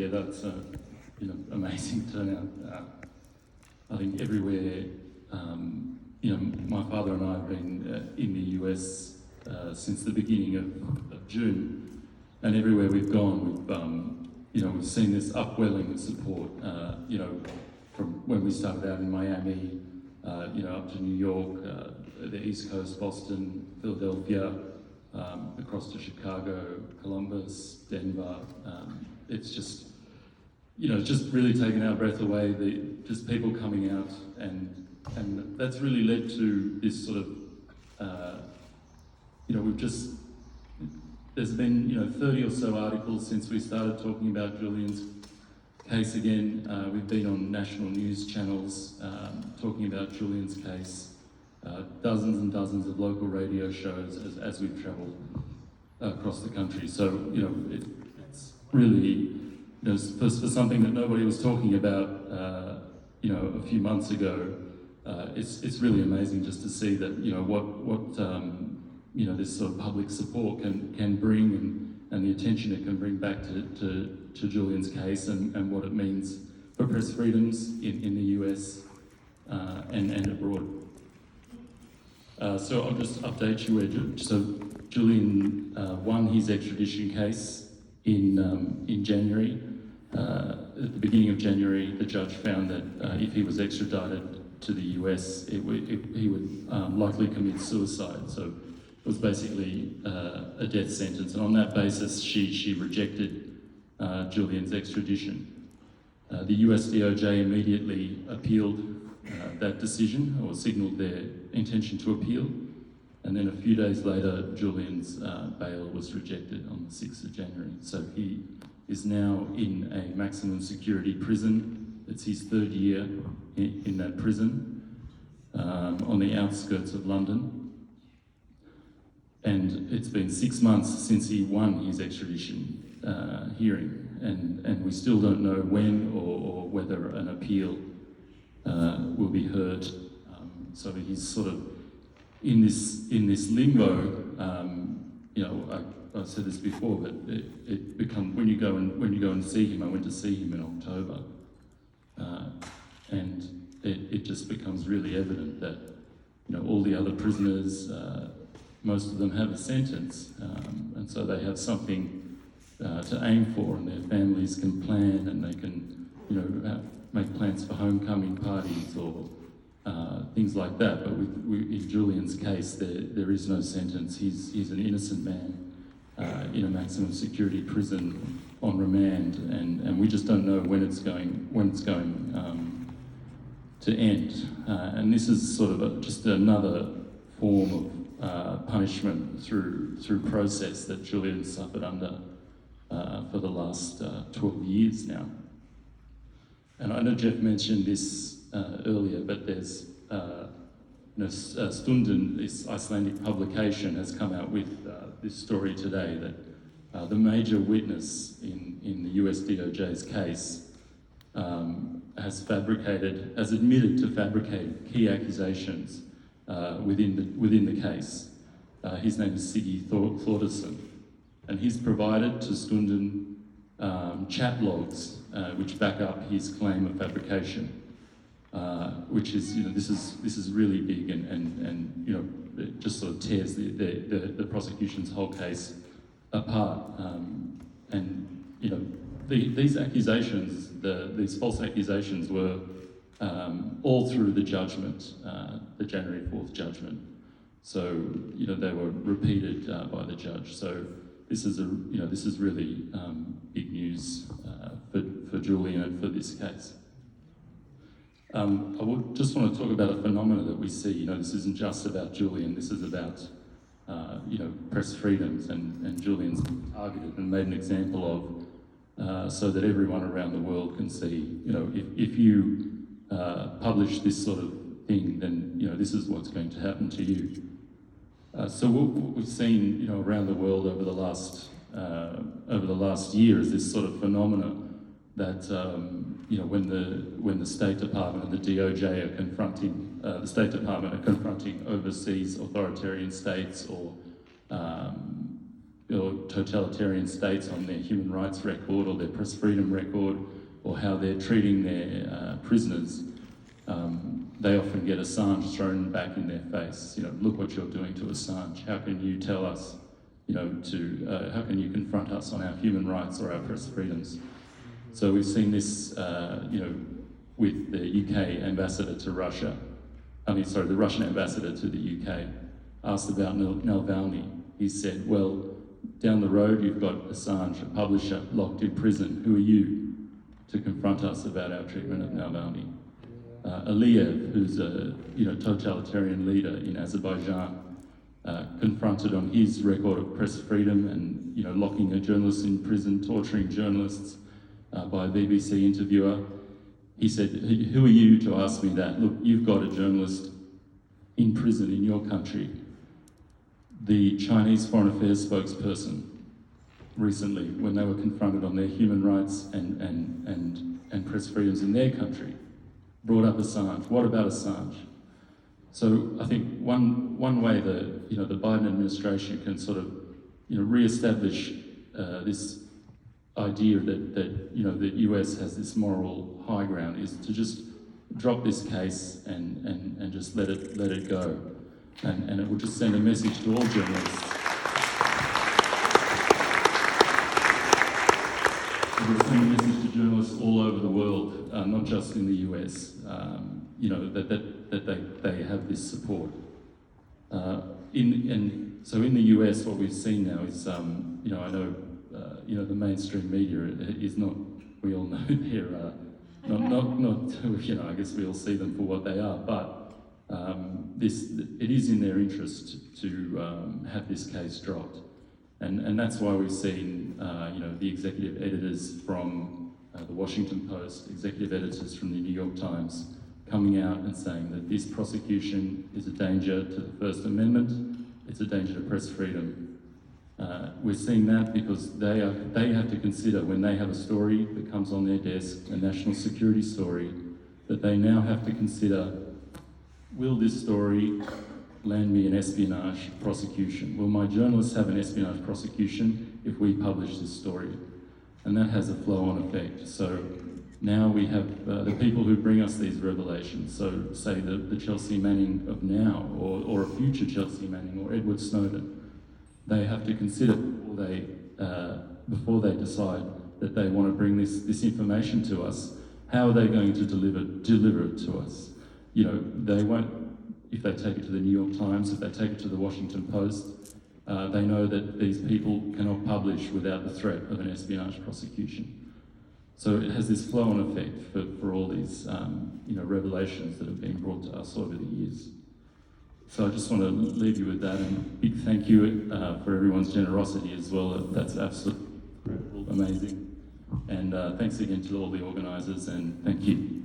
together. It's a amazing turnout. I think everywhere, my father and I have been in the US since the beginning of June, and everywhere we've gone, we've seen this upwelling of support. From when we started out in Miami, up to New York, the East Coast, Boston, Philadelphia, across to Chicago, Columbus, Denver. It's just, just really taken our breath away. Just people coming out, and that's really led to this sort of, there's been 30 or so articles since we started talking about Julian's case again. We've been on national news channels talking about Julian's case, dozens and dozens of local radio shows as we've travelled across the country. So, it's really, for something that nobody was talking about, a few months ago, it's really amazing just to see that, what this sort of public support can bring, and the attention it can bring back to Julian's case, and what it means for press freedoms in the US and abroad. So I'll just update you. So Julian won his extradition case in January. At the beginning of January, the judge found that if he was extradited to the US, he would likely commit suicide. So it was basically a death sentence. And on that basis, she rejected Julian's extradition. The US DOJ immediately appealed that decision, or signalled their intention to appeal. And then a few days later, Julian's bail was rejected on the 6th of January. So he is now in a maximum security prison. It's his third year in that prison on the outskirts of London. And it's been 6 months since he won his extradition hearing, and we still don't know when or whether an appeal will be heard. So he's sort of in this limbo. I've said this before, but it becomes when you go and see him. I went to see him in October, and it just becomes really evident that all the other prisoners, most of them have a sentence, and so they have something to aim for, and their families can plan, and they can make plans for homecoming parties or things like that. But in Julian's case, there is no sentence. He's an innocent man in a maximum security prison on remand, and we just don't know when it's going to end. And this is sort of just another form of punishment through process that Julian suffered under for the last 12 years now. And I know Jeff mentioned this earlier, but there's Stunden, this Icelandic publication, has come out with this story today that the major witness in the US DOJ's case has admitted to fabricated key accusations within the case. His name is Siggy Thordarson, and he's provided to Stunden chat logs which back up his claim of fabrication, which is this is really big, and it just sort of tears the prosecution's whole case apart. These accusations, these false accusations, were all through the judgment, the January 4th judgment. So they were repeated by the judge. So this is really big news for Julian and for this case. I would just want to talk about a phenomena that we see. This isn't just about Julian. This is about press freedoms, and Julian's been targeted and made an example of, so that everyone around the world can see. If you publish this sort of thing, then this is what's going to happen to you. So what we've seen, around the world over the last year is this sort of phenomena that when the State Department and the DOJ are confronting overseas authoritarian states, or totalitarian states on their human rights record or their press freedom record, or how they're treating their prisoners, they often get Assange thrown back in their face. Look what you're doing to Assange. How can you tell us, how can you confront us on our human rights or our press freedoms? So we've seen this, with the UK ambassador to Russia. The Russian ambassador to the UK asked about Navalny. He said, well, down the road you've got Assange, a publisher, locked in prison. Who are you to confront us about our treatment of Navalny? Aliyev, who's a totalitarian leader in Azerbaijan, confronted on his record of press freedom and locking a journalist in prison, torturing journalists by a BBC interviewer. He said, who are you to ask me that? Look, you've got a journalist in prison in your country. The Chinese Foreign Affairs spokesperson recently, when they were confronted on their human rights and press freedoms in their country, brought up Assange. What about Assange? So I think one way the Biden administration can sort of re-establish this idea that the US has this moral high ground is to just drop this case and just let it go, and it will just send a message to all journalists. It will send a message to journalists all over the world, not just in the US. That they have this support. So in the US, what we've seen now is, I know, the mainstream media is not. We all know they're not. I guess we all see them for what they are. But it is in their interest to have this case dropped, and that's why we've seen, the executive editors from the Washington Post, executive editors from the New York Times, coming out and saying that this prosecution is a danger to the First Amendment, it's a danger to press freedom. We're seeing that because they have to consider, when they have a story that comes on their desk, a national security story, that they now have to consider, will this story land me an espionage prosecution? Will my journalists have an espionage prosecution if we publish this story? And that has a flow-on effect. So now we have the people who bring us these revelations, so say the Chelsea Manning of now, or a future Chelsea Manning, or Edward Snowden, they have to consider before they decide that they want to bring this information to us, how are they going to deliver it to us? They won't, if they take it to the New York Times, if they take it to the Washington Post, they know that these people cannot publish without the threat of an espionage prosecution. So it has this flow-on effect for all these revelations that have been brought to us over the years. So I just want to leave you with that, and a big thank you for everyone's generosity as well. That's absolutely incredible, amazing. And thanks again to all the organisers, and thank you.